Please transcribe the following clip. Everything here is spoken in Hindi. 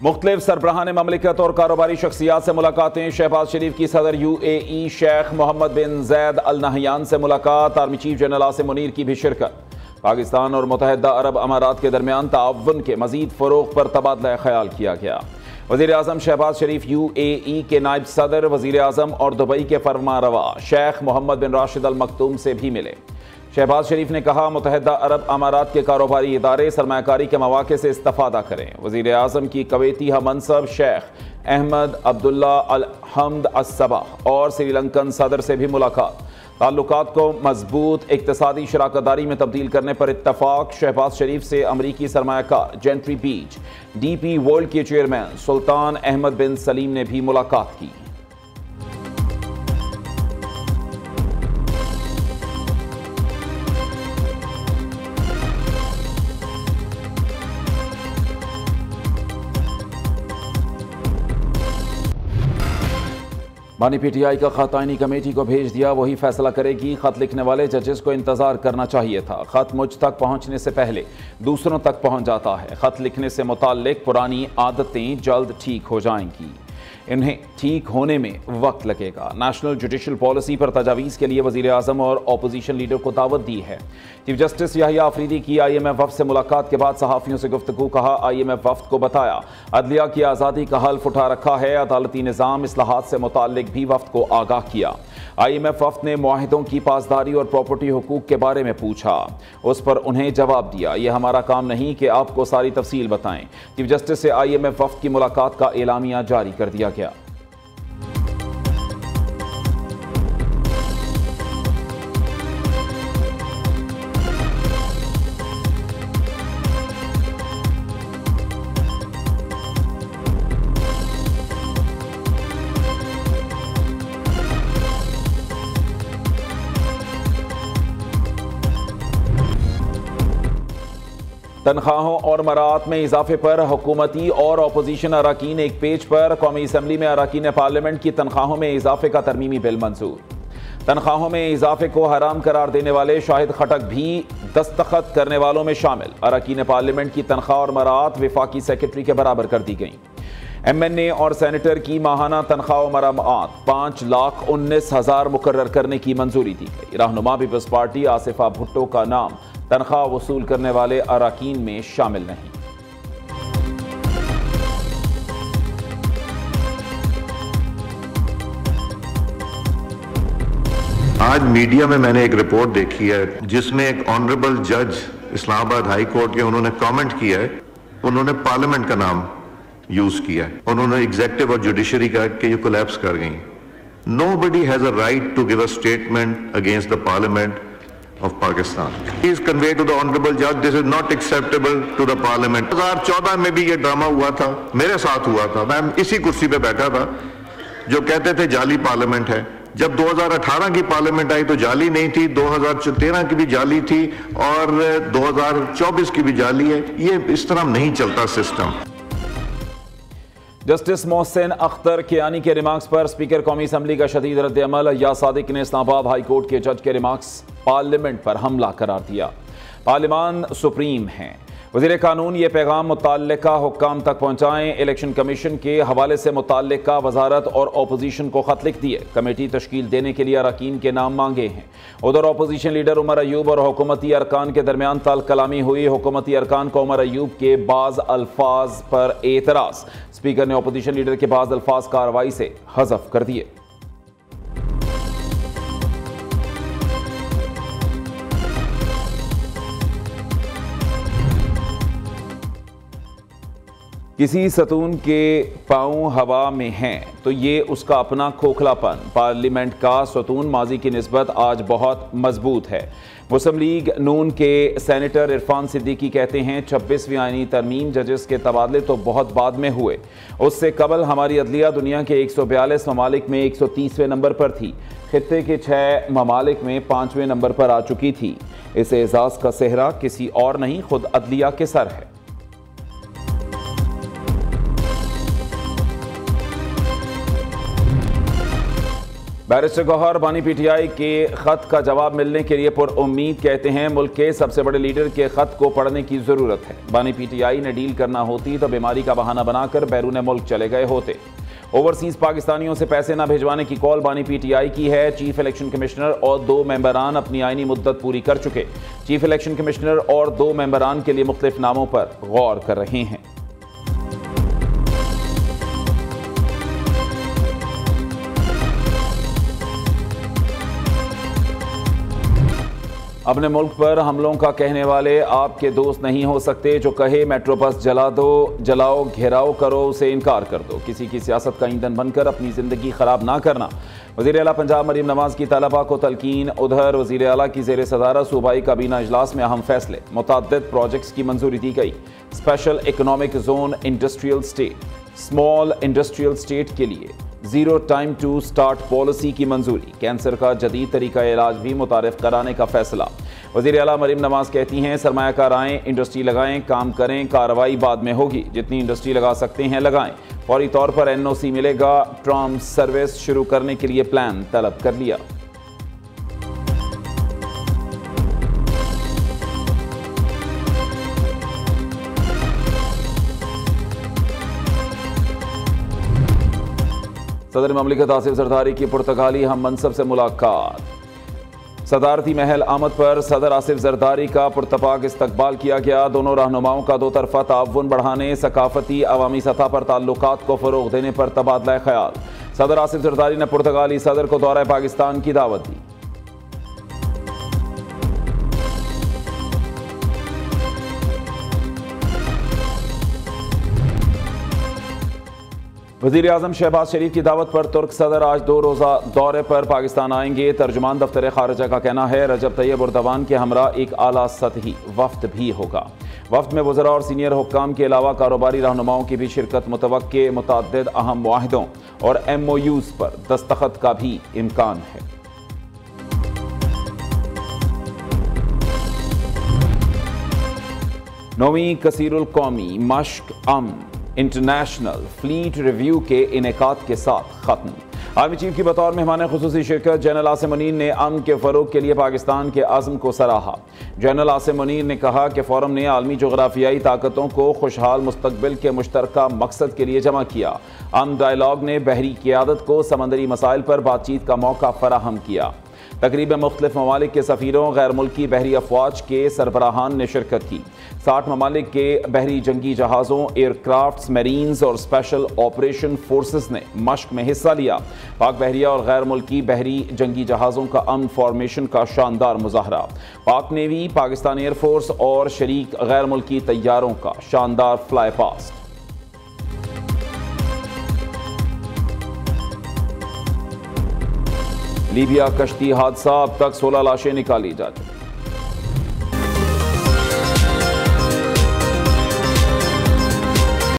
मुख्तलिफ सरबराहान ममलिकत और कारोबारी शख्सियात से मुलाकातें। शहबाज शरीफ की सदर UAE शेख मोहम्मद बिन जैद अल नहयान से मुलाकात। Army chief general Asim Munir की भी शिरकत। पाकिस्तान और मुत्तहिदा अरब अमारात के दरमियान ताउन के मजीद फ़रोग़ पर तबादला ख्याल किया गया। वज़ीर आज़म शहबाज शरीफ UAE के नायब सदर, वज़ीर आज़म और दुबई के फरमारवा शेख मोहम्मद बिन राशिद अल मखतूम से भी मिले। शहबाज शरीफ ने कहा, मुत्तहिदा अरब अमारात के कारोबारी इदारे सरमायाकारी के मौके से इस्तिफ़ादा करें। वज़ीर आज़म की कवैती हमनसब शेख अहमद अब्दुल्ला अल हमद अस-सबाह और श्रीलंकन सदर से भी मुलाकात। ताल्लुकात को मजबूत इक़्तिसादी शराकतदारी में तब्दील करने पर इत्तफ़ाक़। शहबाज शरीफ से अमरीकी सरमायाकार जेंट्री बीच DP वर्ल्ड के चेयरमैन सुल्तान अहमद बिन सलीम ने भी मुलाकात की। बानी PTI का खत आईनी कमेटी को भेज दिया, वही फैसला करेगी। खत लिखने वाले जजेस को इंतजार करना चाहिए था। खत मुझ तक पहुंचने से पहले दूसरों तक पहुंच जाता है। खत लिखने से मुताल्लिक पुरानी आदतें जल्द ठीक हो जाएंगी, इन्हें ठीक होने में वक्त लगेगा। नेशनल जुडिशल पॉलिसी पर तजावीज़ के लिए वज़ीर आज़म और अपोजिशन लीडर को दावत दी है। चीफ जस्टिस याहिया अफरीदी की IMF वफ़द से मुलाकात के बाद सहाफ़ियों से गुफ्तगू। कहा, IMF वफ़द को बताया अदलिया की आज़ादी का हल्फ उठा रखा है। अदालती निज़ाम इस्लाहात से मुताल्लिक भी वफ़द को आगाह किया। IMF वफ़द ने मुआहिदों की पासदारी और प्रॉपर्टी हुकूक के बारे में पूछा, उस पर उन्हें जवाब दिया, यह हमारा काम नहीं कि आपको सारी तफसील बताएं। चीफ जस्टिस से IMF वफ़द की मुलाकात का एलामिया जारी कर दिया गया। तनख्वाहों और मरात में इजाफे पर हुकूमती और अपोजिशन अराकीन एक पेज पर। कौमी असम्बली में अराकीन पार्लियामेंट की तनख्वाहों में इजाफे का तरमीमी बिल मंजूर। तनख्वाहों में इजाफे को हराम करार देने वाले शाहिद खटक भी दस्तखत करने वालों में शामिल। अराकीन पार्लियामेंट की तनख्वाह और मरात वफाकी सेक्रेटरी के बराबर कर दी गई। MNA और सेनेटर की माहाना तनख्वाह और मरामत 5,19,000 मुकर्रर करने की मंजूरी दी गई। रहनुमा पीपल्स पार्टी आसिफा भुट्टो का नाम तनख्वाह वसूल करने वाले अराकीन में शामिल नहीं। आज मीडिया में मैंने एक रिपोर्ट देखी है जिसमें एक ऑनरेबल जज इस्लामाबाद हाई कोर्ट के उन्होंने कमेंट किया है। उन्होंने पार्लियामेंट का नाम यूज किया है। उन्होंने एग्जेक्टिव और जुडिशरी का कि ये कोलैप्स कर गई। Nobody has a right to give a statement against the Parliament of Pakistan. Please convey to the honorable judge this is not acceptable to the Parliament. 2014 में भी ये ड्रामा हुआ था, मेरे साथ हुआ था। मैं इसी कुर्सी पे बैठा था जो कहते थे जाली पार्लियामेंट है। जब 2018 की पार्लियामेंट आई तो जाली नहीं थी, 2013 की भी जाली थी और 2024 की भी जाली है। ये इस तरह नहीं चलता सिस्टम। जस्टिस मोहसिन अख्तर कियानी के रिमार्क्स पर स्पीकर कौमी असम्बली का शदीद रद्द-ए-अमल। या सादिक ने इस्लामाबाद हाई कोर्ट के जज के रिमार्क्स पार्लियामेंट पर हमला करार दिया। पार्लियामान सुप्रीम है। वज़ीर कानून ये पैगाम मुतल्लिका हुक्काम तक पहुँचाएँ। इलेक्शन कमीशन के हवाले से मुतल्लिका वजारत और अपोजिशन को खत लिख दिए। कमेटी तश्कील देने के लिए अरकान के नाम मांगे हैं। उधर अपोजिशन लीडर उमर अयूब और हुकूमती अरकान के दरमियान तल कलामी हुई। हुकूमती अरकान को उमर अयूब के बाज़ अल्फाज पर एतराज़। स्पीकर ने अपोजिशन लीडर के बाज़ अल्फाज कार्रवाई से हज़फ कर दिए। किसी सतून के पाँव हवा में हैं तो ये उसका अपना खोखलापन। पार्लियामेंट का सतून माजी की निस्बत आज बहुत मजबूत है। मुस्लिम लीग नून के सेनेटर इरफान सिद्दीकी कहते हैं 26वीं आईनी तरमीम जजेस के तबादले तो बहुत बाद में हुए, उससे कबल हमारी अदलिया दुनिया के 142 ममालिक में 130वें नंबर पर थी। खित्ते के 6 ममालिक में 5वें नंबर पर आ चुकी थी। इस एजाज का सेहरा किसी और नहीं, खुद अदलिया के सर है। बैरिस्टर गौहर बानी पीटीआई के खत का जवाब मिलने के लिए पुरउम्मीद, कहते हैं मुल्क के सबसे बड़े लीडर के खत को पढ़ने की जरूरत है। बानी पीटीआई ने डील करना होती तो बीमारी का बहाना बनाकर बैरून मुल्क चले गए होते। ओवरसीज पाकिस्तानियों से पैसे न भिजवाने की कॉल बानी पीटीआई की है। चीफ इलेक्शन कमिश्नर और 2 मेंबरान अपनी आईनी मुद्दत पूरी कर चुके। चीफ इलेक्शन कमिश्नर और 2 मेंबरान के लिए मुख्तलिफ नामों पर गौर कर रहे हैं। अपने मुल्क पर हमलों का कहने वाले आपके दोस्त नहीं हो सकते। जो कहे मेट्रो बस जला दो, जलाओ, घेराव करो, उसे इनकार कर दो। किसी की सियासत का ईंधन बनकर अपनी जिंदगी खराब ना करना। वज़ीर आला पंजाब मरीम नवाज की तलबा को तलकीन। उधर वज़ीर आला की ज़ेर सदारत सूबाई काबीना इजलास में अहम फैसले। मुतअद्दिद प्रोजेक्ट्स की मंजूरी दी गई। Special economic zone industrial state, small industrial state के लिए zero time to start policy की मंजूरी। कैंसर का जदीद तरीका इलाज भी मुतारिफ कराने का फैसला। वज़ीर आला मरीम नवाज कहती हैं सरमायाकार आएँ, इंडस्ट्री लगाएं, काम करें, कार्रवाई बाद में होगी। जितनी इंडस्ट्री लगा सकते हैं लगाएं। फौरी तौर पर NOC मिलेगा। ट्राम सर्विस शुरू करने के लिए प्लान तलब कर लिया। सदर ममलिकत आसिफ जरदारी की पुर्तगाली हम मनसब से मुलाकात। सदारती महल आमद पर सदर आसिफ जरदारी का पुरतपाक इस्तकबाल किया गया। दोनों रहनुमाओं का 2 तरफा ताउन बढ़ाने, सकाफती अवामी सतह पर ताल्लुकात को फ़रोग़ देने पर तबादला ख्याल। सदर आसिफ जरदारी ने पुर्तगाली सदर को दौरा पाकिस्तान की दावत दी। वज़ीर आज़म शहबाज शरीफ की दावत पर तुर्क सदर आज 2 रोज़ा दौरे पर पाकिस्तान आएंगे। तर्जुमान दफ्तर खारजा का कहना है रजब तैयब उर्दवान के हमरा एक आला सतही वफ्द भी होगा। वफ्द में वज़रा और सीनियर हुक्काम के अलावा कारोबारी रहनुमाओं की भी शिरकत मुतवक्के। मुतअद्दिद अहम मुआहिदों और MOUs पर दस्तखत का भी इम्कान है। नौवीं कसीरुल कौमी मश्क अमन इंटरनेशनल फ्लीट रिव्यू के इनेकाद के साथ खत्म। आर्मी चीफ की बतौर मेहमान खुसूसी शिरकत जनरल आसिम मुनीर ने अमन के फरोग के लिए पाकिस्तान के आज़म को सराहा। जनरल आसिम मुनीर ने कहा कि फोरम ने आलमी जोग्राफियाई ताकतों को खुशहाल मुस्तकबिल के मुश्तरका मकसद के लिए जमा किया। अमन डायलॉग ने बहरी क़ियादत को समंदरी मसाइल पर बातचीत का मौका फराहम किया। तकरीबन मुख्तलिफ ममालिक के सफ़ीरों, गैर मुल्की बहरी अफवाज के सरबराहान ने शिरकत की। 60 ममालिक के बहरी जंगी जहाज़ों, एयरक्राफ्ट्स, मरीन्स और स्पेशल ऑपरेशन फोर्सेस ने मश्क में हिस्सा लिया। पाक बहरिया और गैर मुल्की बहरी जंगी जहाज़ों का अमन फॉर्मेशन का शानदार मुजाहरा। पाक नेवी, पाकिस्तान एयरफोर्स और शरीक गैर मुल्की तैयारों का शानदार फ्लाई पास्ट। लीबिया कश्ती हादसा, अब तक 16 लाशें निकाली जा चुकी।